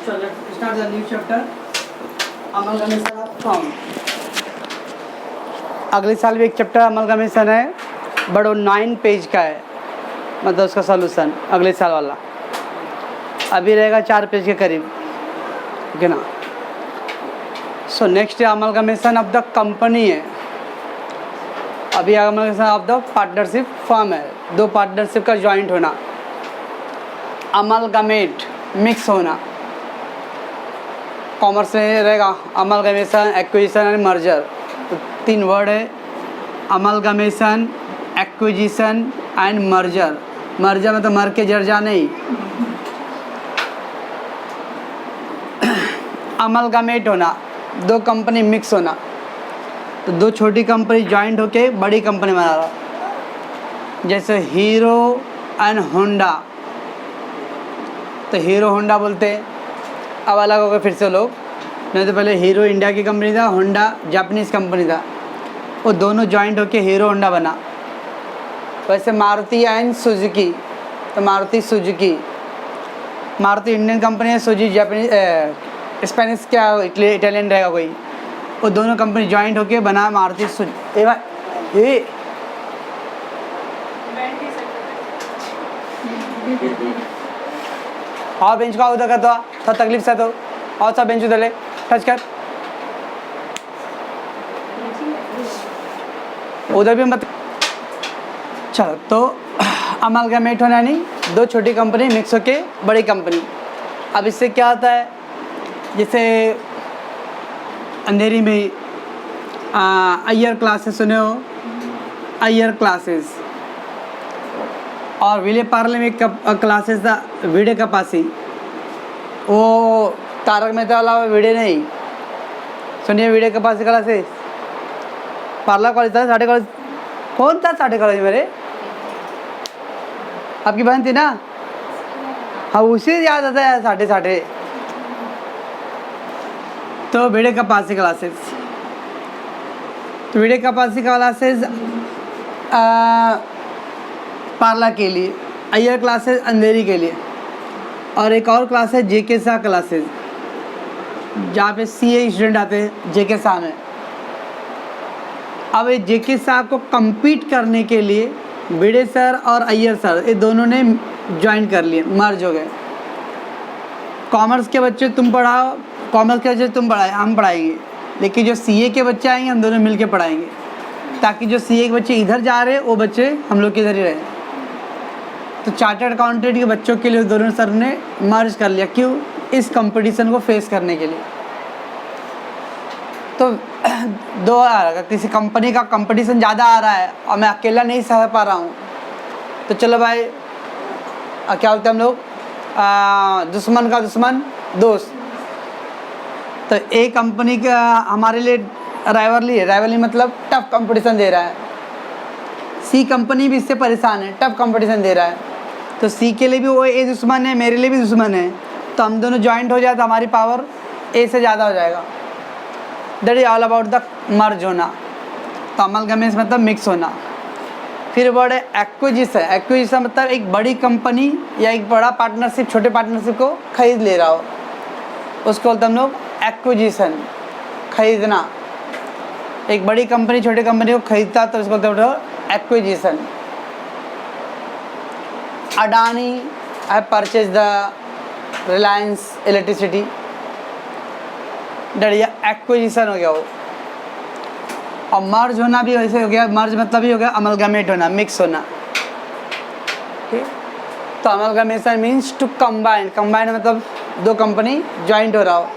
So let's start the new chapter. Amalgamation of form. अगले साल भी एक चैप्टर अमलगमेशन है, बट वो 9 पेज का है, मतलब उसका सॉल्यूशन अगले साल वाला अभी रहेगा 4 पेज के करीब, ठीक है ना। So next amalgamation of the company है, अभी amalgamation of the partnership firm है, दो पार्टनरशिप का जॉइंट होना, अमलगमेट मिक्स होना, कॉमर्स में रहेगा अमलगमेशन, एक्विजिशन एंड मर्जर। तो 3 वर्ड है, amalgamation, acquisition and merger. Merger में तो मर के जर जा नहीं, अमलगमेट होना, दो कंपनी मिक्स होना, तो दो छोटी कंपनी जॉइंट होके बड़ी कंपनी बना रहा, जैसे हीरो एंड होंडा। तो हीरो होंडा बोलते हैं, अब अलग हो गए फिर से लोग, नहीं तो पहले हीरो इंडिया की कंपनी था, होंडा जापानीज़ कंपनी था, वो दोनों जॉइंट होके हीरो होंडा बना। वैसे मारुति एंड सुजुकी, तो Maruti Suzuki, Maruti Indian company है, सुजुकी जापानीज स्पेनिश क्या इटालियन रहेगा कोई, वो दोनों कंपनी जॉइंट होके बना मारुति सुजुकी। ये हाँ बेंच का उधर का तो थोड़ा तकलीफ से, तो और सा बेंच उधर ले टच कर, उधर भी मत। चलो, तो अमलगमेट होना नहीं, दो छोटी कंपनी मिक्स होके बड़ी कंपनी। अब इससे क्या होता है, जैसे अंधेरी में अय्यर क्लासेस सुने हो, अय्यर क्लासेस, और विले पार्ले में क्लासेस था वीडियो कपासी, वो तारक मेहता वाला वीडियो नहीं सुनिए, वीडियो कपासी क्लासेस, पार्ला कॉलेज था, साढ़े कॉलेज कौन था, साढ़े कॉलेज मेरे आपकी बहन थी ना, हाँ उसे याद आता है साढ़े साढ़े। तो वीडियो कपासी क्लासेस, तो वीडियो कपासी क्लासेस पार्ला के लिए, अय्यर क्लासेस अंधेरी के लिए, और एक और क्लास है जेके शाह क्लासेस, जहाँ पे सीए स्टूडेंट आते हैं जेके शाह में। अब ये जेके शाह को compete करने के लिए भिड़े सर और अय्यर सर ये दोनों ने ज्वाइन कर लिए, मर्ज हो गए। कॉमर्स के बच्चे तुम पढ़ाओ, कॉमर्स के बच्चे तुम पढ़ाए, हम पढ़ाएंगे, लेकिन जो सीए के बच्चे आएंगे हम दोनों मिल के पढ़ाएंगे, ताकि जो सीए के बच्चे इधर जा रहे वो बच्चे हम लोग के इधर ही रहे। तो चार्टर्ड अकाउंटेंट के बच्चों के लिए दोनों सर ने मर्ज कर लिया, क्यों, इस कंपटीशन को फेस करने के लिए। तो दो अगर किसी कंपनी का कंपटीशन ज़्यादा आ रहा है और मैं अकेला नहीं सह पा रहा हूँ, तो चलो भाई क्या बोलते हैं हम लोग, दुश्मन का दुश्मन दोस्त। तो एक कंपनी का हमारे लिए राइवलरी है, राइवलरी मतलब टफ कंपटीशन दे रहा है, सी कंपनी भी इससे परेशान है, टफ कंपटीशन दे रहा है, तो सी के लिए भी वो ए दुश्मन है, मेरे लिए भी दुश्मन है, तो हम दोनों जॉइंट हो जाए तो हमारी पावर ए से ज़्यादा हो जाएगा। That is all about the merge होना। तो अमलगमेशन मतलब मिक्स होना। फिर वर्ड है एक्विजिशन, एक्विजिशन मतलब एक बड़ी कंपनी या एक बड़ा पार्टनरशिप छोटे पार्टनरशिप को खरीद ले रहा हो, उसको बोलते हम लोग एक्विजिशन, खरीदना। एक बड़ी कंपनी छोटी कंपनी को खरीदता तो उसको बोलते हैं acquisition. Adani I purchase the Reliance electricity, डरिया एक्विजिशन हो गया वो। और मर्ज होना भी वैसे हो गया, मर्ज मतलब ही हो गया अमलगमेट होना, मिक्स होना, ठीक। तो amalgamation means to combine, combine मतलब दो कंपनी ज्वाइंट हो रहा हो,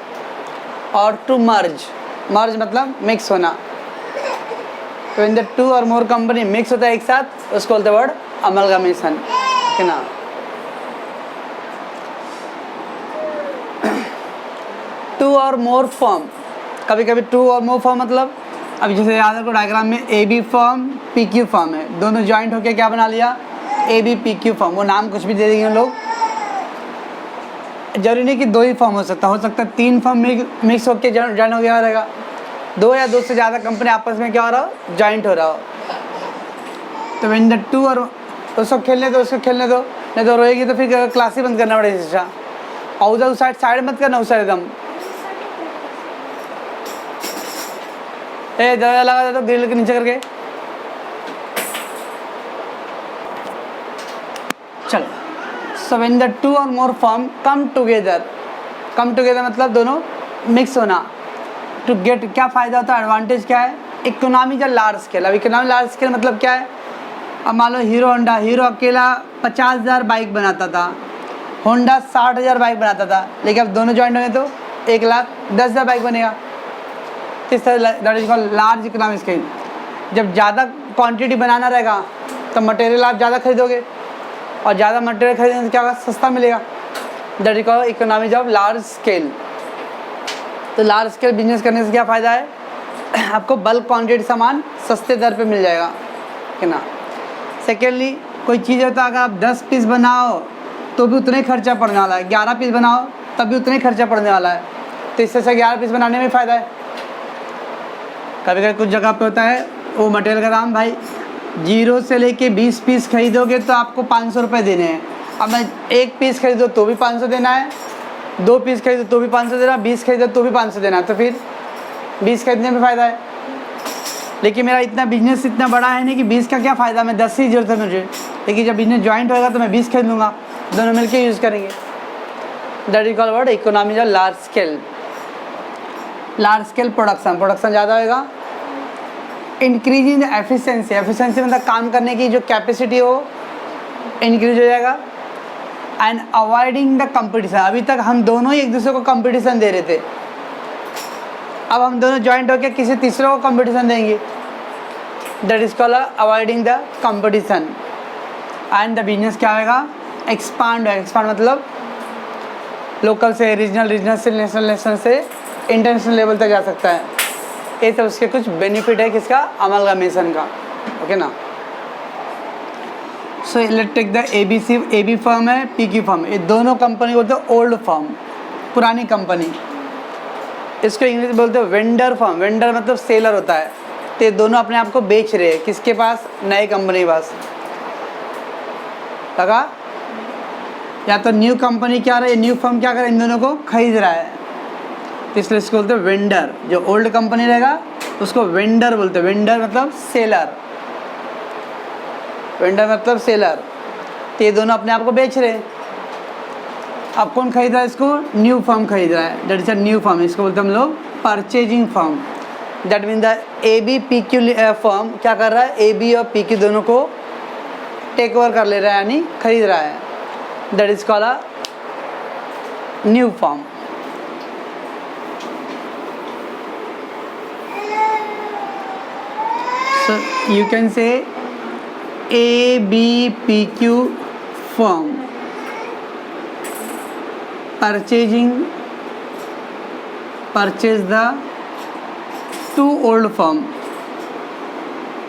और टू मर्ज, मर्ज मतलब मिक्स होना। तो इन द टू और मोर कंपनी मिक्स होता है एक साथ, उसको बोलते वर्ड अमलगमेशन, ठीक है ना। टू और मोर फर्म, कभी कभी टू और मोर फर्म मतलब, अब जैसे याद रखो डायग्राम में A B firm P Q firm है, दोनों जॉइंट होके क्या बना लिया, A B P Q firm. वो नाम कुछ भी दे देंगे लोग, जरूरी नहीं कि दो ही फर्म हो सकता है 3 फर्म मिक्स होके जॉइन हो गया रहेगा, 2 या 2 से ज़्यादा कंपनी आपस में क्या हो रहा हो, जॉइंट हो रहा हो। तो इन द टू और उसको खेलने दो, उसको खेलने दो, नहीं तो रोएगी तो फिर क्लास ही बंद करना पड़ेगा। और उधर उस साइड मत करना, उस साइड एकदम। दरवाजा लगा दे तो ग्रिल के नीचे करके। चलो, सो व्हेन द टू और मोर फर्म कम टुगेदर मतलब दोनों मिक्स होना। टू गेट क्या फ़ायदा होता है, एडवांटेज क्या है? इकोनॉमी का लार्ज स्केल। अब इकोनॉमी लार्ज स्केल मतलब क्या है? अब मान लो हीरो अकेला 50,000 बाइक बनाता था, होंडा 60,000 बाइक बनाता था, लेकिन अब दोनों जॉइंट होंगे तो 1,10,000 बाइक बनेगा। इस तरह that is called large economic scale. जब ज़्यादा क्वांटिटी बनाना रहेगा तो मटेरियल आप ज़्यादा खरीदोगे, और ज़्यादा मटेरियल खरीदने से क्या होगा? सस्ता मिलेगा। That is called economy of large scale. तो लार्ज स्केल बिजनेस करने से क्या फ़ायदा है? आपको बल्क क्वांटिटी सामान सस्ते दर पे मिल जाएगा, है ना। सेकेंडली, कोई चीज़ होता है अगर आप 10 पीस बनाओ तो भी उतना ही खर्चा पड़ने वाला है, 11 पीस बनाओ तब भी उतना ही खर्चा पड़ने वाला है। तो इससे 11 पीस बनाने में फ़ायदा है। कभी कभी कुछ जगह पे होता है वो मटेरियल का दाम भाई 0 से लेके 20 पीस खरीदोगे तो आपको 500 रुपये देने हैं। अब मैं 1 पीस खरीदो तो भी 500 देना है, 2 पीस खरीदो तो भी 500 देना, 20 खरीदो तो भी 500 देना है। तो फिर 20 खरीदने में फ़ायदा है। लेकिन मेरा इतना बिजनेस इतना बड़ा है नहीं कि 20 का क्या फ़ायदा, मैं 10 ही जरूरत है मुझे। लेकिन जब बिजनेस ज्वाइंट होगा तो मैं 20 खरीद लूँगा, दोनों मिलकर यूज़ करेंगे। That is called word economy of large scale. Large scale production ज़्यादा होगा। इंक्रीजिंग द एफिशिएंसी मतलब काम करने की जो कैपेसिटी हो इंक्रीज हो जाएगा। And avoiding the competition. अभी तक हम दोनों ही एक दूसरे को कंपटीशन दे रहे थे, अब हम दोनों ज्वाइंट होकर किसी तीसरे को कंपटीशन देंगे। That is called avoiding the competition. And the business क्या होगा? एक्सपांड मतलब लोकल से रीजनल से नेशनल से इंटरनेशनल लेवल तक जा सकता है। ये सब उसके कुछ बेनिफिट है किसका? अमलगामेशन का, ओके ना। So let take the AB firm है, पीक्यू फर्म। ये दोनों कंपनी बोलते हैं ओल्ड फर्म, पुरानी कंपनी। इसको इंग्लिश बोलते हैं वेंडर फर्म। वेंडर मतलब सेलर होता है। तो ये दोनों अपने आप को बेच रहे हैं किसके पास? नए कंपनी के पास। लगा? या तो न्यू कंपनी क्या रहा है, न्यू फर्म क्या कर रहा है? इन दोनों को खरीद रहा है, तो इसलिए इसको बोलते हैं वेंडर। जो ओल्ड कंपनी रहेगा उसको वेंडर बोलते हैं। वेंडर मतलब सेलर, तो ये दोनों अपने आप को बेच रहे हैं। अब कौन खरीद रहा है इसको? न्यू फर्म खरीद रहा है। That is a new firm. इसको बोलते हैं हम लोग purchasing firm. That mean the AB PQ firm क्या कर रहा है? एबी और पीक्यू दोनों को टेक ओवर कर ले रहा है, यानी खरीद रहा है। That is called a new firm. So you can say ABPQ firm purchase the two old firm.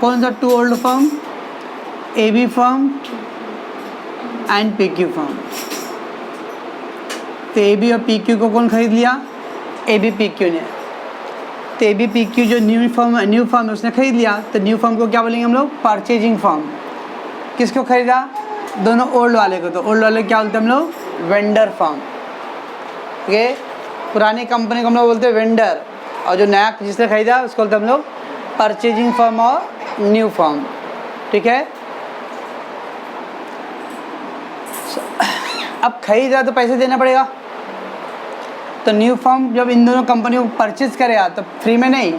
कौन सा two old firm? AB firm and PQ firm। तो AB और PQ को कौन खरीद लिया? AB PQ ने। तो एबी पीक्यू जो न्यू फर्म है उसने खरीद लिया। तो न्यू फर्म को क्या बोलेंगे हम लोग? Purchasing firm. किसको खरीदा? दोनों ओल्ड वाले को। तो ओल्ड वाले क्या बोलते हैं हम लोग? Vendor firm. ठीक है, पुरानी कंपनी को हम लोग बोलते हैं वेंडर, और जो नया जिसने खरीदा उसको बोलते हैं हम लोग परचेजिंग फर्म और न्यू फर्म। ठीक है, अब खरीदा तो पैसे देना पड़ेगा। तो न्यू फर्म जब इन दोनों कंपनियों को परचेज करेगा तो फ्री में नहीं,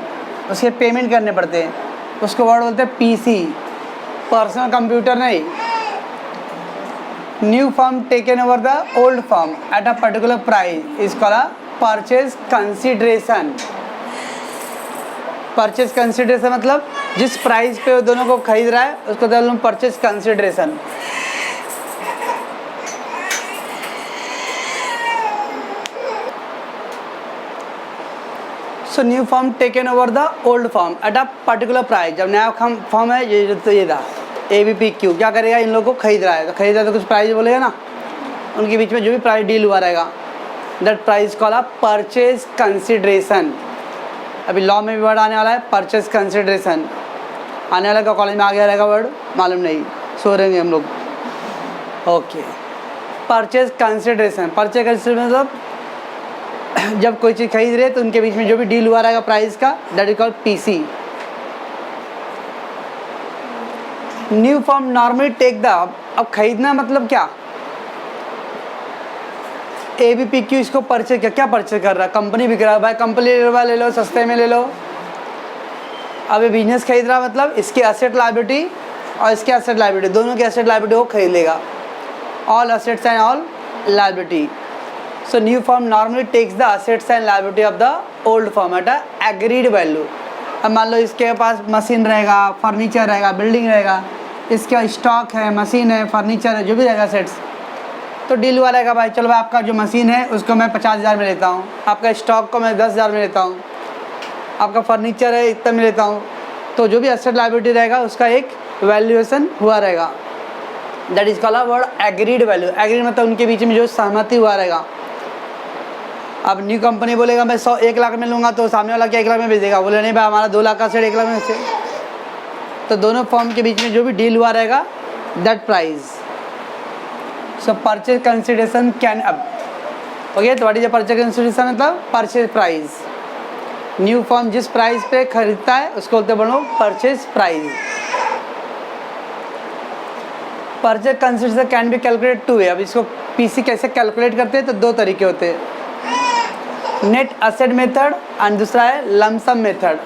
उसके पेमेंट करने पड़ते हैं। उसको वर्ड बोलते हैं पीसी, पर्सनल कंप्यूटर नहीं। New firm taken over the old firm at a particular price is called a purchase consideration. Purchase consideration मतलब जिस प्राइस पे वो दोनों को खरीद रहा है उसको बोलते हैं purchase consideration. So new firm taken over the old firm at a particular price. जब नया फर्म है ये तो ये था ABPQ क्या करेगा? इन लोगों को खरीद रहा है, तो खरीदा तो कुछ प्राइस बोलेगा ना, उनके बीच में जो भी प्राइस डील हुआ रहेगा that price call a purchase consideration. अभी लॉ में भी वर्ड आने वाला है परचेज कंसिडरेशन। आने वाला का कॉलेज में आ गया रहेगा वर्ड, मालूम नहीं, सो रहेंगे हम लोग। Okay, purchase consideration, purchase consideration मतलब जब कोई चीज़ खरीद रहे तो उनके बीच में जो भी डील हुआ रहेगा प्राइस का, that is called PC. New firm normally take the, अब खरीदना मतलब क्या, ABPQ इसको परचेज किया, क्या परचेज कर रहा है, कंपनी बिक रहा है, भाई कंपनी ले लो सस्ते में ले लो। अब ये बिजनेस खरीद रहा मतलब इसके एसेट लायबिलिटी और इसके एसेट लायबिलिटी, दोनों के एसेट लायबिलिटी वो खरीद लेगा, all assets and all liability. So new firm normally takes the assets and liability of the old firm at a agreed value. अब मान लो इसके पास मशीन रहेगा, फर्नीचर रहेगा, बिल्डिंग रहेगा, इसका स्टॉक है, मशीन है, फर्नीचर है, जो भी रहेगा सेट्स, तो डील हुआ रहेगा भाई चलो भाई आपका जो मशीन है उसको मैं 50,000 में लेता हूँ, आपका स्टॉक को मैं 10,000 में लेता हूँ, आपका फर्नीचर है इतना में लेता हूँ। तो जो भी एसेट लायबिलिटी रहेगा उसका एक वैल्यूएशन हुआ रहेगा, that is called word agreed value. Agreed मतलब उनके बीच में जो सहमति हुआ रहेगा। अब न्यू कंपनी बोलेगा मैं 1 लाख में लूँगा तो सामने वाला क्या 1 लाख में बेचेगा, बोले नहीं भाई हमारा 2 लाख का सेट 1 लाख में से। तो दोनों फर्म के बीच में जो भी डील हुआ रहेगा that price. So purchase consideration can अब ओके, तो व्हाट इज परचेज कंसिडरेशन मतलब परचेज प्राइस। न्यू फर्म जिस प्राइस पे खरीदता है उसको बोलते बनो purchase price. Purchase consideration can be calculate 2 वे। अब इसको पीसी कैसे कैलकुलेट करते हैं तो 2 तरीके होते हैं, नेट एसेट मेथड एंड दूसरा है lump sum method.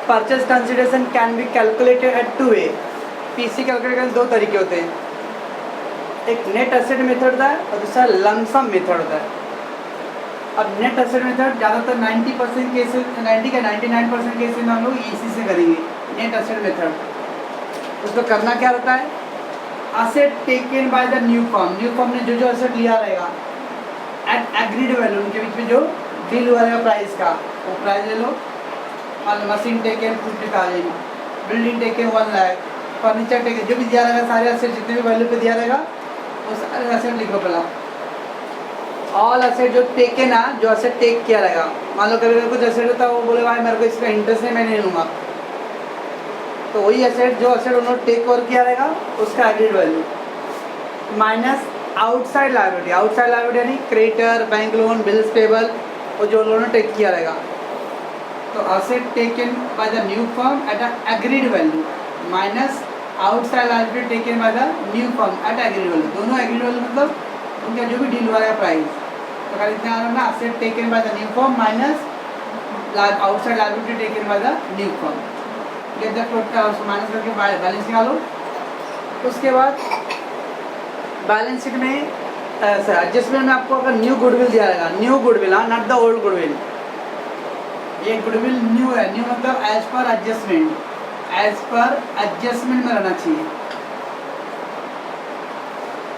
Purchase consideration can be calculated at 2 way. PC calculate करने 2 तरीके होते हैं, एक नेट एसेट मेथड होता है और दूसरा लमसम मेथड होता है। अब नेट एसेट मेथड ज़्यादातर 90% केसेस, 90 का 99% केसेस में हम लोग इसी से करेंगे, नेट एसेट मेथड। उसको करना क्या रहता है, asset taken by the new firm, new firm ने जो एसेट लिया रहेगा एट एग्रीड वैल्यू, उनके बीच में जो डील हुआ रहेगा प्राइस का, वो प्राइस ले लो। मान लो machine taken 50,000, building taken 1 lakh, furniture taken, जो भी दिया रहेगा सारे एसेट जितने भी वैल्यू पे दिया रहेगा वो सारे एसेट लिखो पहला। ऑल एसेट जो टेकन है, जो एसेट टेक किया रहेगा, मान लो कभी कुछ एसेट होता है वो बोले भाई मेरे को इसका इंटरेस्ट है मैं नहीं लूँगा, तो वही एसेट जो एसेट उन्होंने टेक ओवर किया रहेगा उसका agreed value minus outside liability. Outside liability यानी creditor, bank loan, bills payable, और जो उन्होंने टेक किया रहेगा। तो asset taken by the new firm at a agreed value minus outside liability taken by the new firm at agreed value. दोनों agreed value मतलब उनका जो भी डील हुआ है प्राइस, तो खाली इतना आ रहा है asset taken by the new firm minus outside liability taken by the new firm. Get the total, उसको माइनस करके बैलेंस निकालो। उसके बाद बैलेंस शीट में एडजस्टमेंट में आपको अगर न्यू गुडविल दिया रहेगा, न्यू गुडविल, हाँ नॉट द ओल्ड गुडविल, ये गुडविल न्यू है, न्यू मतलब as per adjustment, as per adjustment में रहना चाहिए।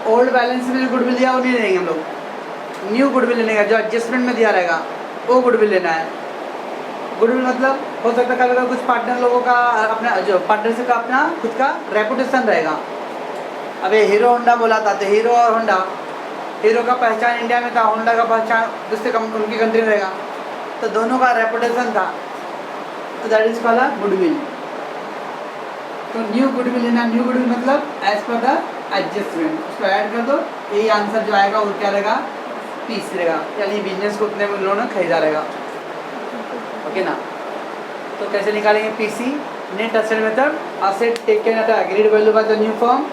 ओल्ड बैलेंस में जो गुडविल दिया वो नहीं लेंगे हम लोग, न्यू गुडविल लेने का, जो एडजस्टमेंट में दिया रहेगा वो गुडविल लेना है। गुडविल मतलब हो सकता है कभी कभी कुछ पार्टनर लोगों का अपना, जो पार्टनरशिप का अपना खुद का रेपुटेशन रहेगा। अब ये हीरो होंडा बोला था, तो हीरो और होंडा, हीरो का पहचान इंडिया में था, होंडा का पहचान दूसरे उनकी कंट्री में रहेगा, तो दोनों का रेपुटेशन था, तो that is called a goodwill. तो न्यू गुडविल लेना, न्यू गुडविल मतलब एज पर द एडजस्टमेंट, उसको ऐड कर दो, यही आंसर जो आएगा वो क्या रहेगा, पीस रहेगा, यानी बिजनेस को उतने में उन्होंने खरीदा रहेगा। ओके ना, तो कैसे निकालेंगे PC, net asset method, asset taken at agreed value by the new firm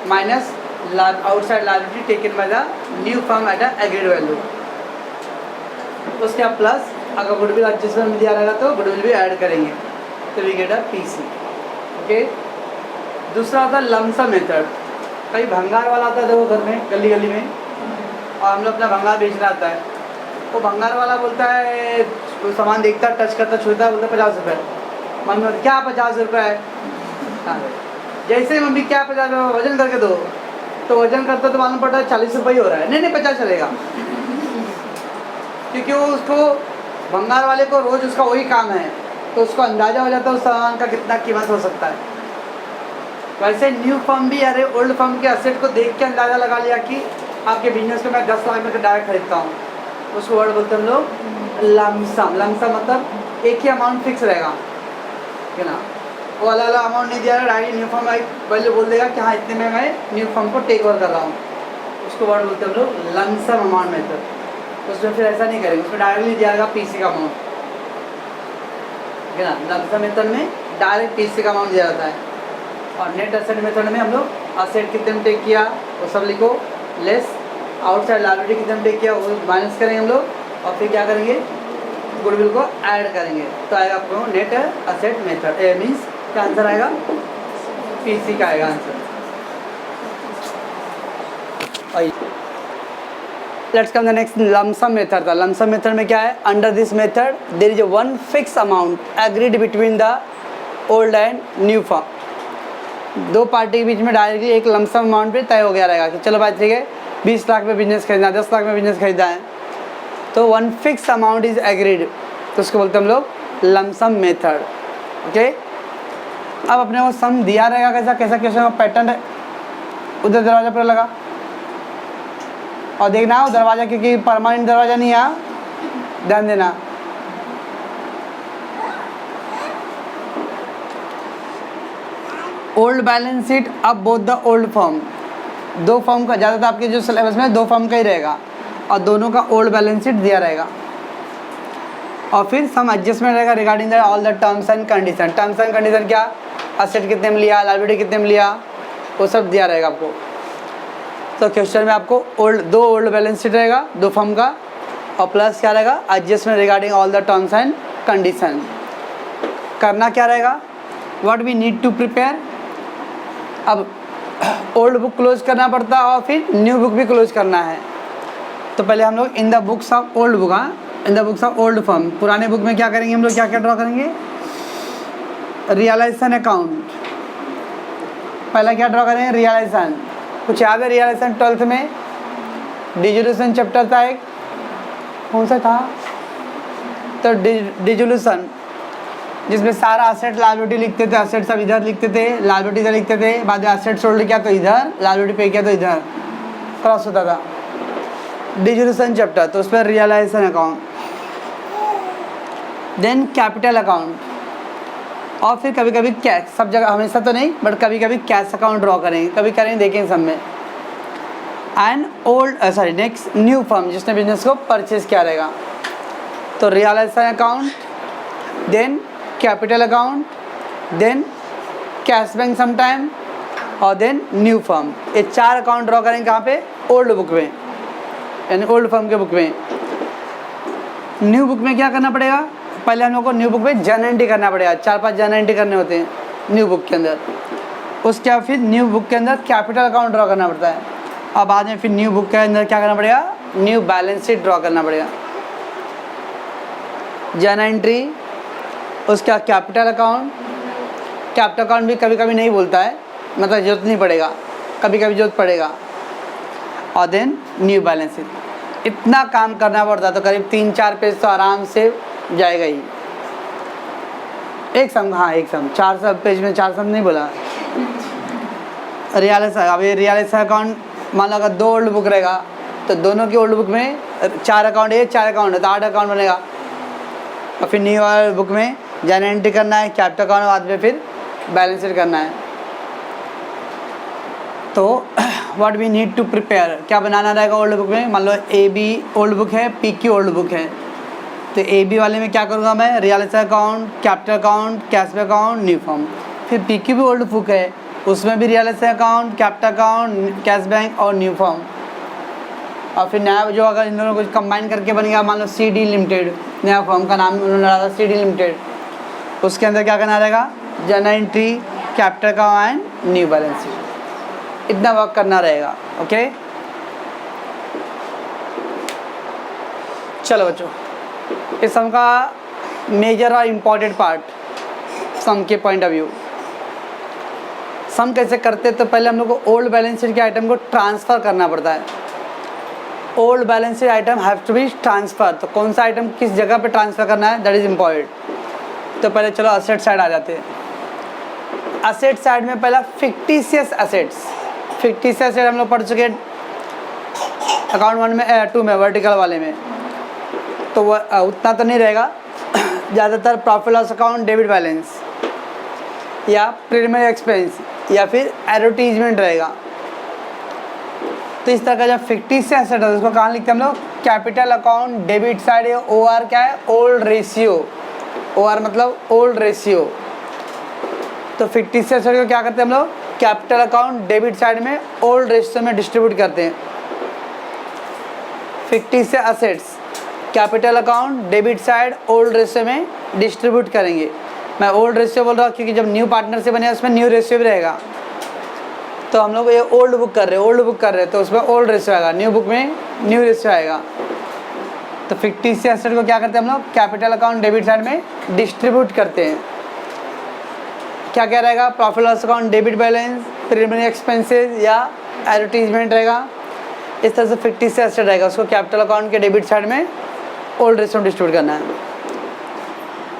minus outside liability taken by the new firm at agreed value. उसके बाद प्लस अगर गुडविल एडजस्टमेंट में दिया रहेगा तो गुडविल भी ऐड करेंगे, तो we get a PC. Okay, दूसरा होता है लमसम मेथड। कई भंगार वाला आता है देखो घर में, गली गली में, और हम लोग अपना भंगार बेचना आता है, वो भंगार वाला बोलता है, वो सामान देखता है, टच करता, छूता है, बोलता 50 रुपये, मम्मी बोलती क्या 50 रुपये है, जैसे ही मम्मी क्या 50 रुपये वजन करके दो, तो वजन करता तो मालूम पड़ता है 40 रुपये ही हो रहा है, नहीं 50 चलेगा, क्योंकि वो उसको भंगार वाले को रोज़ उसका वही काम है, तो उसको अंदाज़ा हो जाता है उस सामान का कितना कीमत हो सकता है। वैसे न्यू फर्म भी अरे ओल्ड फर्म के एसेट को देख के अंदाज़ा लगा लिया कि आपके बिजनेस को मैं 10 लाख में डायरेक्ट खरीदता हूँ, उसको वर्ड बोलते हैं हम लोग लमसम। लमसम मतलब एक ही अमाउंट फिक्स रहेगा, ठीक है ना। वो अलग अलग अमाउंट नहीं दिया, डायरेक्ट न्यू फॉर्म वैल्यू बोल देगा कि हाँ इतने में मैं न्यू फॉर्म को टेक ओवर कर रहा हूँ। उसको वर्ड बोलते हैं हम लोग लमसम अमाउंट मेथड। तो उसमें फिर ऐसा नहीं करेंगे, उसमें डायरेक्टली दिया जाएगा पीसी का अमाउंट, ठीक है ना। लमसम मेथड में डायरेक्ट पीसी का अमाउंट दिया जाता है। और नेट असेट मेथड में हम लोग असेट कितने में टेक किया वो सब लिखो, लेस आउटसाइड लायबिलिटी कितने में टेक किया वो माइनस करेंगे हम लोग, और फिर क्या करेंगे गुडविल को ऐड करेंगे। तो आएगा आपको नेट असेट मेथड, मीन्स क्या आंसर आएगा, पीसी का आएगा answer. Let's come the next lump sum method था। लमसम मेथड में क्या है, under this method there is one fix amount agreed between the old and new firm. दो पार्टी के बीच में डायरेक्टली एक लमसम अमाउंट पे तय हो गया रहेगा कि चलो भाई ठीक है 20 लाख में बिजनेस खरीदना है, 10 लाख में बिजनेस खरीदना है, तो one fix amount is agreed, तो उसको बोलते हैं हम लोग लमसम मेथड। ओके, अब अपने को सम दिया रहेगा कैसा कैसा क्वेश्चन का पैटर्न है, उधर दरवाजा पर लगा और देखना हो दरवाजा, क्योंकि परमानेंट दरवाजा नहीं है, ध्यान देना। ओल्ड बैलेंस शीट अब बोथ द ओल्ड फॉर्म, दो फॉर्म का ज़्यादातर आपके जो सिलेबस में दो फॉर्म का ही रहेगा और दोनों का ओल्ड बैलेंस शीट दिया रहेगा। और फिर सम एडजस्टमेंट रहेगा regarding the all the terms and condition. Terms and condition क्या, असेट कितने में लिया, लायबिलिटी कितने में लिया, वो सब दिया रहेगा आपको। तो क्वेश्चन में आपको दो ओल्ड बैलेंस शीट रहेगा दो फॉर्म का, और प्लस क्या रहेगा adjustment regarding all the terms and condition. करना क्या रहेगा, what we need to prepare. अब ओल्ड बुक क्लोज करना पड़ता है और फिर न्यू बुक भी क्लोज करना है। तो पहले हम लोग in the books of old book, हाँ in the books of old form, पुराने बुक में क्या करेंगे हम लोग, क्या क्या ड्रॉ करेंगे, रियलाइजेशन अकाउंट। पहला क्या ड्रॉ करेंगे, रियलाइजेशन। कुछ याद है रियलाइजेशन 12th में डिजोल्यूशन चैप्टर था एक, कौन सा था, तो डिजोल्यूशन, जिसमें सारा असेट लायबिलिटी लिखते थे, असेट सब इधर लिखते थे, लायबिलिटी इधर लिखते थे, बाद में असेट सोल्ड किया तो इधर, लायबिलिटी पे किया तो इधर क्रॉस होता था, डिजोल्यूशन चैप्टर। तो उस पर realization account, then capital account, और फिर कभी कभी कैश, सब जगह हमेशा तो नहीं बट कभी कभी कैश अकाउंट ड्रॉ करेंगे, कभी करेंगे देखेंगे सब में। And old sorry next new firm, जिसने बिजनेस को परचेज किया रहेगा, तो realization account, then capital account, then cash bank sometime, और देन न्यू फर्म। ये 4 अकाउंट ड्रॉ करेंगे कहाँ पे, ओल्ड बुक में, यानी ओल्ड फर्म के बुक में। न्यू बुक में क्या करना पड़ेगा, पहले हम लोग को न्यू बुक में जर्नल एंट्री करना पड़ेगा, 4-5 जर्नल एंट्री करने होते हैं न्यू बुक के अंदर। उसके बाद फिर न्यू बुक के अंदर कैपिटल अकाउंट ड्रॉ करना पड़ता है, और बाद में फिर न्यू बुक के अंदर क्या करना पड़ेगा, न्यू बैलेंस शीट ड्रॉ करना पड़ेगा। जर्नल एंट्री, उसका कैपिटल अकाउंट, कैपिटल अकाउंट भी कभी कभी नहीं बोलता है, मतलब जरूरत नहीं पड़ेगा, कभी कभी जरूरत पड़ेगा, और देन न्यू बैलेंस शीट। इतना काम करना पड़ता है, तो करीब 3-4 पेज तो आराम से जाएगा ही। एक सम, हाँ एक सम, 4 सब पेज में 4 सम नहीं बोला। रियलाइजेशन, अब ये रियलाइजेशन अकाउंट मान लो अगर 2 ओल्ड बुक रहेगा तो दोनों की ओल्ड बुक में 4 अकाउंट है, 4 अकाउंट है तो 8 अकाउंट बनेगा। और फिर न्यू वाले बुक में जर्नल एंट्री करना है, कैपिटल अकाउंट, बाद में फिर बैलेंस शीट करना है। तो what we need to prepare, क्या बनाना रहेगा ओल्ड बुक में, मान लो ए बी ओल्ड बुक है, पी की ओल्ड बुक है, तो ए बी वाले में क्या करूँगा मैं, realization account, capital account, cash account, new firm. फिर पी की भी ओल्ड बुक है, उसमें भी realization account, capital account, cash bank और न्यू फॉर्म। और फिर नया जो अगर इन दोनों को कंबाइन करके बनेगा, मान लो सी डी लिमिटेड, नया फॉर्म का नाम उन्होंने डाला सी डी लिमिटेड, उसके अंदर क्या करना रहेगा, journal entry, capital account and new balance sheet. इतना वर्क करना रहेगा। ओके चलो बच्चों, इस सम का मेजर और इम्पॉर्टेंट पार्ट, सम के पॉइंट ऑफ व्यू, सम कैसे करते, तो पहले हम लोग को ओल्ड बैलेंस शीट के आइटम को ट्रांसफ़र करना पड़ता है। Old balance sheet item have to be transfer, तो कौन सा आइटम किस जगह पे ट्रांसफ़र करना है, दैट इज़ इम्पॉर्टेंट। तो पहले चलो असेट साइड आ जाते हैं। असेट साइड में पहला फिक्टिशियस असेट्स, फिक्टिशियस असेट हम लोग पढ़ चुके हैं अकाउंट 1 में 2 में वर्टिकल वाले में, तो वो उतना तो नहीं रहेगा, ज़्यादातर profit loss account, debit balance, या प्रीलिमिनरी एक्सपेंस या फिर एडवर्टीजमेंट रहेगा। तो इस तरह का जब फिक्टिशियस एसेट है उसको कहाँ लिखते हैं हम लोग, कैपिटल अकाउंट डेबिट साइड। है ओ आर क्या है, ओल्ड रेशियो, ओ आर मतलब ओल्ड रेशियो। तो फिक्टिशियस एसेट को क्या करते हैं हम लोग, कैपिटल अकाउंट डेबिट साइड में ओल्ड रेशियो में डिस्ट्रीब्यूट करते हैं। Fictitious assets capital account debit side old ratio में डिस्ट्रीब्यूट करेंगे। मैं ओल्ड रेशियो बोल रहा हूँ क्योंकि जब न्यू पार्टनरशिप बने उसमें न्यू रेशियो भी रहेगा। तो हम लोग ये ओल्ड बुक कर रहे हैं तो उसमें ओल्ड रेशियो आएगा, न्यू बुक में न्यू रेशियो आएगा। तो फिक्टिशियस एसेट को क्या करते हैं हम लोग, कैपिटल अकाउंट डेबिट साइड में डिस्ट्रीब्यूट करते हैं। क्या क्या रहेगा, profit loss account debit balance, preliminary expenses या एडवर्टीजमेंट रहेगा। इस तरह से फिक्टिशियस एसेट रहेगा, उसको कैपिटल अकाउंट के डेबिट साइड में ओल्ड रेशियो में डिस्ट्रीब्यूट करना है।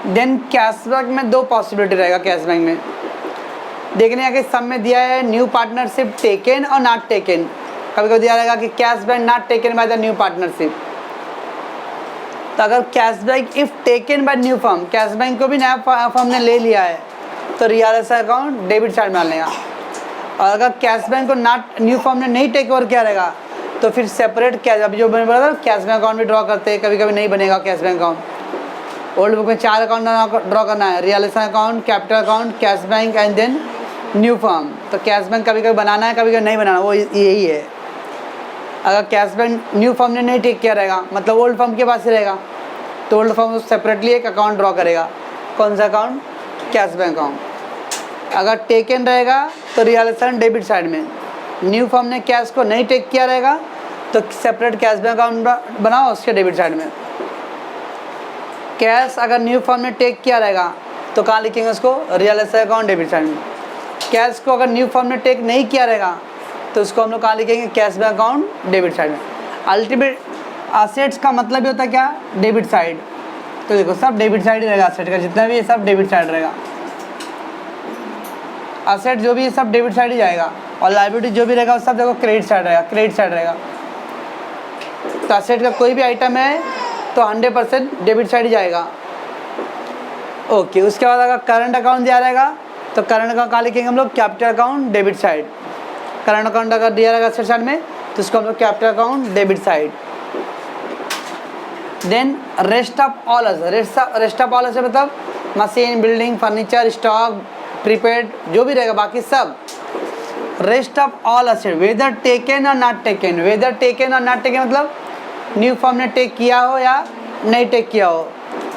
देन कैशबैक में दो पॉसिबिलिटी रहेगा। कैशबैक में देखने आगे सब में दिया है न्यू पार्टनरशिप टेकन और नॉट टेकन। कभी कभी दिया रहेगा कि cashback not taken by the new partnership. तो अगर cashback if taken by new firm, cashback को भी नया फर्म ने ले लिया है तो रियल अकाउंट डेबिट साइड में डालेगा। और अगर कैशबैक को नॉट न्यू फर्म ने नहीं टेक ओवर किया रहेगा तो फिर सेपरेट कैश, अभी जो मैंने बोला था कैशबैक अकाउंट भी ड्रॉ करते हैं, कभी कभी नहीं बनेगा कैशबैक अकाउंट। ओल्ड बुक में 4 अकाउंट ड्रॉ करना है, realization account, capital account, cash bank and then new firm. तो कैश बैंक कभी कभी बनाना है, कभी कभी नहीं बनाना, वो यही है। अगर कैश बैंक न्यू फर्म ने नहीं टेक किया रहेगा मतलब ओल्ड फर्म के पास ही रहेगा तो ओल्ड फर्म सेपरेटली एक अकाउंट ड्रॉ करेगा। कौन सा अकाउंट, कैश बैंक अकाउंट। अगर टेकन रहेगा तो रियलाइजेशन डेबिट साइड में, न्यू फर्म ने कैश को नहीं टेक किया रहेगा तो सेपरेट कैश बैंक अकाउंट बनाओ उसके डेबिट साइड में। कैश अगर न्यू फर्म ने टेक किया रहेगा तो कहाँ लिखेंगे उसको, रियलाइजेशन अकाउंट डेबिट साइड में। कैश को अगर न्यू फर्म ने टेक नहीं किया रहेगा तो उसको हम लोग कहाँ लिखेंगे, cash bank account debit side में। अल्टीमेट असेट्स का मतलब ही होता है क्या, डेबिट साइड। तो देखो सब डेबिट साइड ही रहेगा, असेट का जितना भी है सब डेबिट साइड रहेगा। असेट जो भी है सब डेबिट साइड ही जाएगा और लायबिलिटी जो भी रहेगा वो सब देखो क्रेडिट साइड रहेगा, क्रेडिट साइड रहेगा। तो असेट का कोई भी आइटम है तो 100% डेबिट साइड ही जाएगा। ओके, उसके बाद अगर करंट अकाउंट दिया रहेगा तो करंट अकाउंट कहाँ लिखेंगे हम लोग, capital account debit side. Current account अगर दिया रहेगा असेट साइड में तो उसको हम लोग capital account debit side. Then rest of all rest of all मतलब machine, building, furniture, stock, prepaid जो भी रहेगा बाकी सब। Rest of all asset whether taken और नॉट टेकन, वेदर टेकन और नॉट टेकन मतलब न्यू फर्म ने टेक किया हो या नहीं टेक किया हो,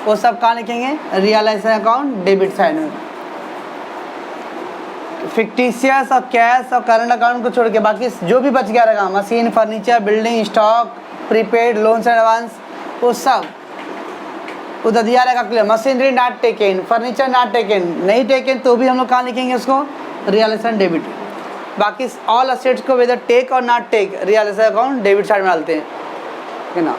वो सब कहाँ लिखेंगे, रियलाइजेशन अकाउंट डेबिट साइड में। फिक्टिशियस और कैश और करंट अकाउंट को छोड़ के बाकी जो भी बच गया रहेगा, machine, furniture, building, stock, prepaid, loans advance, वो सब उधर दिया रहेगा clear. Machinery not taken, furniture not taken, नहीं टेकन तो भी हम लोग कहाँ लिखेंगे उसको, रियलाइजेशन डेबिट। बाकी ऑल असेट्स को वेदर टेक और not take realization account debit side में डालते हैं, है ना।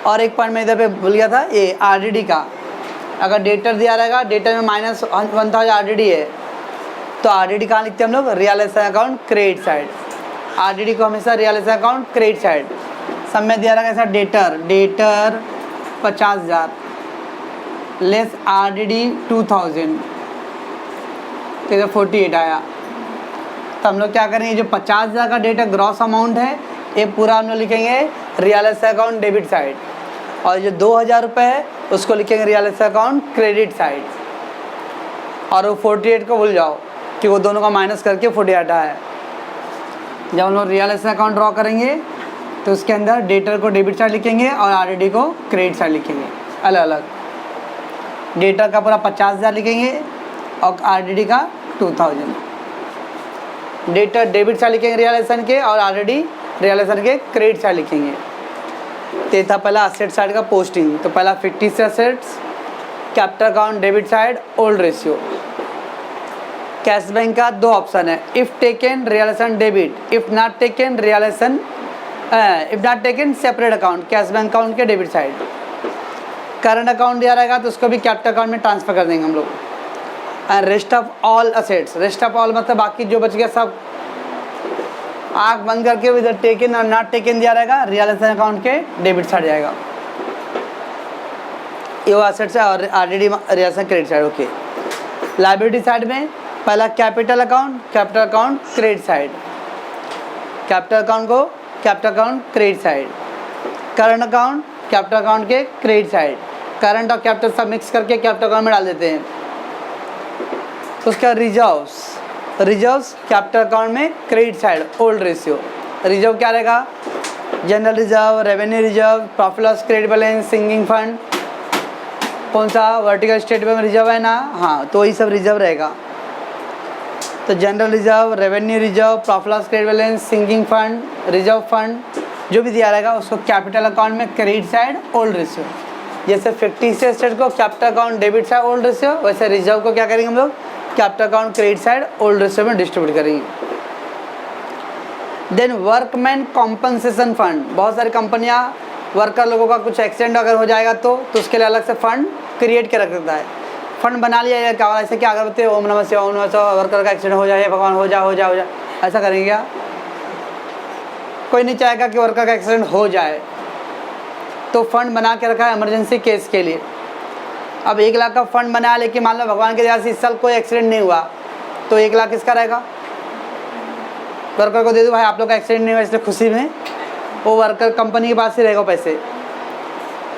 और एक पॉइंट मैं इधर पे भूल गया था, ये आरडीडी का। अगर डेटर दिया रहेगा, डेटर में -1000 आरडीडी है तो आरडीडी कहाँ लिखते हैं हम लोग, realization account credit side. RDD को हमेशा रियलाइजेशन अकाउंट क्रेडिट साइड। सब में दिया रहेगा ऐसा डेटर 50,000 लेस आरडीडी 2000 तो इधर 48 आया। तो हम लोग क्या करेंगे, जो 50,000 का डेटा ग्रॉस अमाउंट है ये पूरा हम लोग लिखेंगे रियलाइजेशन अकाउंट डेबिट साइड, और जो 2000 रुपये है उसको लिखेंगे रियलाइजेशन अकाउंट क्रेडिट साइड। और वो 48 को भूल जाओ कि वो दोनों का माइनस करके 48 आया। जब हम लोग रियलाइजेशन अकाउंट ड्रॉ करेंगे तो उसके अंदर डेटर को डेबिट साइड लिखेंगे और आरडीडी को क्रेडिट साइड लिखेंगे अलग अलग। डेटर का पूरा 50,000 लिखेंगे और आरडीडी का 2000। डेटर डेबिट साइड लिखेंगे रियलाइजेशन के और आरडीडी रियलाइजेशन के क्रेडिट साइड लिखेंगे। तो था पहला असेट साइड का पोस्टिंग। तो पहला fictitious assets, capital account debit side, old ratio. Cash bank का 2 ऑप्शन है, if taken realization debit, if not taken realization, if not taken separate account cash bank account के डेबिट साइड। करंट अकाउंट दिया रहेगा तो उसको भी capital account में transfer कर देंगे हम लोग। And rest of all assets, rest of all मतलब बाकी जो बच गया सब आँख बंद करके इधर टेकन और नॉट टेकन दिया रहेगा, रियलाइजेशन अकाउंट के डेबिट साइड जाएगा। ये वो असेट्स है और RDD realisation credit side. Okay, liability side में पहला capital account credit side, capital account को capital account credit side, current account capital account के क्रेडिट साइड, करंट और कैपिटल सब मिक्स करके कैपिटल अकाउंट में डाल देते हैं। उसका रिजर्व्स कैपिटल अकाउंट में credit side old ratio. Reserve क्या रहेगा? General reserve, revenue reserve, profit loss credit balance, sinking fund, कौन सा वर्टिकल स्टेटमेंट में रिजर्व है ना, हाँ तो वही सब रिजर्व रहेगा। तो general reserve, revenue reserve, profit loss credit balance, sinking fund, reserve fund जो भी दिया रहेगा उसको कैपिटल अकाउंट में क्रेडिट साइड ओल्ड रेशियो। जैसे फिक्टिशियस एसेट को capital account debit side old ratio, वैसे रिजर्व को क्या करेंगे हम लोग? Capital account credit side old ratio में डिस्ट्रीब्यूट करेंगे। देन वर्कमैन कॉम्पनसेशन फंड, बहुत सारी कंपनियां वर्कर लोगों का कुछ एक्सीडेंट अगर हो जाएगा तो उसके लिए अलग से फंड क्रिएट कर रखता है। फंड बना लिया क्या, ऐसे क्या करते हैं, ओम नमः शिवाय, ओम नमः शिवाय, वर्कर का एक्सीडेंट हो जाए, भगवान हो जा, ऐसा करेंगे क्या? कोई नहीं चाहेगा कि वर्कर का एक्सीडेंट हो जाए, तो फंड बना के रखा है इमरजेंसी केस के लिए। अब 1 लाख का फंड बनाया, लेकिन मान लो भगवान के दया से इस साल कोई एक्सीडेंट नहीं हुआ, तो 1 लाख किसका रहेगा? वर्कर को दे दो, भाई आप लोग का एक्सीडेंट नहीं हुआ, इसलिए खुशी में वो वर्कर कंपनी के पास ही रहेगा पैसे।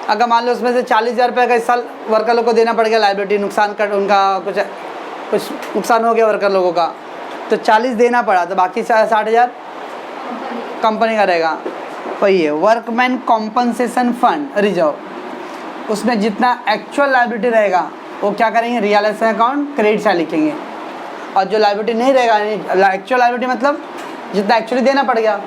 अगर मान लो उसमें से 40,000 रुपये का इस साल वर्कर लोग को देना पड़ गया, लाइबिलिटी नुकसान कर, उनका कुछ नुकसान हो गया वर्कर लोगों का, तो 40 देना पड़ा, तो बाकी 60,000 कंपनी का रहेगा। वही है वर्कमैन कॉम्पनसेशन फंड रिजर्व, उसमें जितना एक्चुअल लाइबिलिटी रहेगा वो क्या करेंगे? रियलाइजेशन अकाउंट क्रेडिट साइड लिखेंगे। और जो लाइबिलिटी नहीं रहेगा, एक्चुअल लाइबिलिटी मतलब जितना एक्चुअली देना पड़ गया,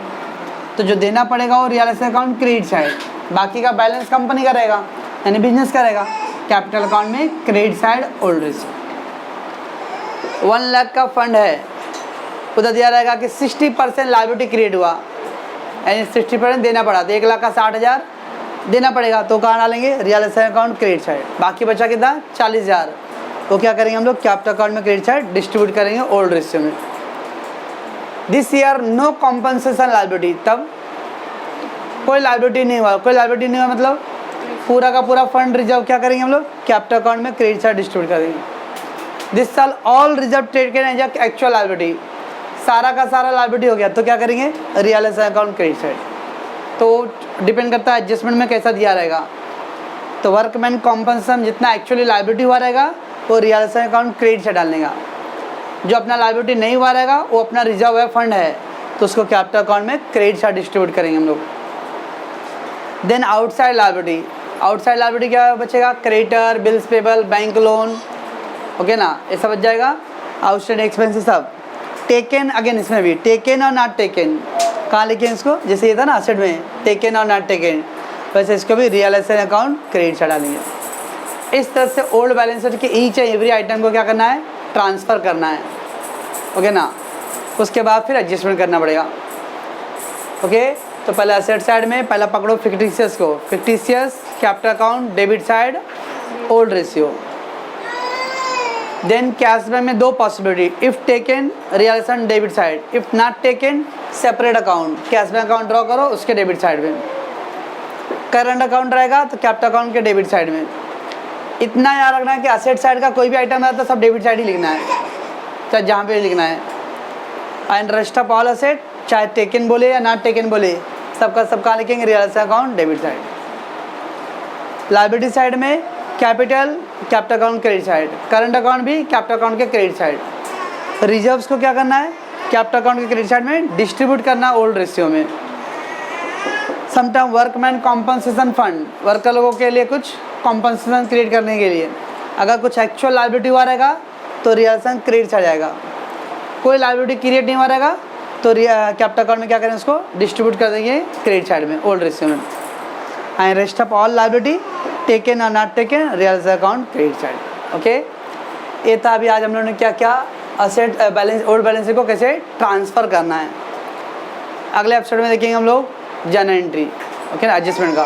तो जो देना पड़ेगा वो रियलाइजेशन अकाउंट क्रेडिट साइड, बाकी का बैलेंस कंपनी का रहेगा यानी बिजनेस का रहेगा, कैपिटल अकाउंट में credit side old ratio. 1 lakh का फंड है, उधर दिया रहेगा कि 60% लाइबिलिटी क्रिएट हुआ, यानी 60% देना पड़ा, तो 1 लाख का 60,000 देना पड़ेगा, तो कहाँ डालेंगे? Realization account credit side. बाकी बचा कितना? 40,000, तो क्या करेंगे हम लोग? कैपिटल अकाउंट में क्रेडिट साइड डिस्ट्रीब्यूट करेंगे ओल्ड रेशियो में। This year no compensation liability, तब कोई लाइबिलिटी नहीं हुआ, मतलब पूरा का पूरा फंड रिजर्व क्या करेंगे हम लोग? कैपिटल अकाउंट में क्रेडिट साइड डिस्ट्रीब्यूट करेंगे। दिस साल all reserve taken as actual liability, सारा का सारा लाइबिलिटी हो गया, तो क्या करेंगे? Realization account credit side. तो डिपेंड करता है एडजस्टमेंट में कैसा दिया रहेगा। तो वर्कमैन कॉम्पनसेशन जितना एक्चुअली लाइबिलिटी हुआ रहेगा वो रियलाइजेशन अकाउंट क्रेडिट साइड डालने का, जो अपना लाइबिलिटी नहीं हुआ रहेगा वो अपना रिजर्व है, फंड है, तो उसको कैपिटल अकाउंट में क्रेडिट साइड डिस्ट्रीब्यूट करेंगे हम लोग। देन आउटसाइड लाइबिलिटी क्या बचेगा? Creditor, bills payable, bank loan, okay ना, ऐसा बच जाएगा। आउटस्टैंडिंग एक्सपेंसेस सब टेकन, अगेन इसमें भी टेकन और नॉट टेकन, कहाँ लिखे इसको? जैसे ये था ना असेट में टेकन और नॉट टेकन, वैसे इसको भी रियलाइजेशन अकाउंट क्रेडिट साइड डालेंगे। इस तरह से ओल्ड बैलेंस शीट के ईच एंड एवरी आइटम को क्या करना है? ट्रांसफ़र करना है, ओके ना। उसके बाद फिर एडजस्टमेंट करना पड़ेगा, ओके। तो पहले असेट साइड में पहला पकड़ो फिक्टिशियस को, fictitious capital account debit side old ratio. Then cash में 2 possibility, if taken realization debit side, if not taken separate account, cash में अकाउंट ड्रॉ करो उसके डेबिट साइड में। करंट अकाउंट रहेगा तो कैपिटल अकाउंट के डेबिट साइड में। इतना याद रखना है कि असेट साइड का कोई भी आइटम रहता है सब डेबिट साइड ही लिखना है, चाहे जहाँ पे लिखना है। And rest of all asset चाहे टेकन बोले या नॉट टेकन बोले, सबका सबका लिखेंगे realisation account debit side. Liability side में capital account credit side, current account भी कैपिटल अकाउंट के क्रेडिट साइड। रिजर्व्स को क्या करना है? कैपिटल अकाउंट के क्रेडिट साइड में डिस्ट्रीब्यूट करना ओल्ड रेशियो में। Sometime workman compensation fund, worker लोगों के लिए कुछ कॉम्पनसेशन क्रिएट करने के लिए अगर कुछ एक्चुअल लायबिलिटी हुआ रहेगा तो रियलाइजेशन क्रेडिट साइड जाएगा। कोई लायबिलिटी क्रिएट नहीं हुआ रहेगा तो कैपिटल अकाउंट में क्या करें? उसको डिस्ट्रीब्यूट कर देंगे क्रेडिट साइड में ओल्ड रेशियो में। And rest of all liability taken और not taken realisation account credit side, okay. ये था अभी आज हम लोगों ने क्या क्या asset balance old balance sheet को कैसे ट्रांसफ़र करना है। अगले एपिसोड में देखेंगे हम लोग जर्नल एंट्री, ओके ना, एडजस्टमेंट का।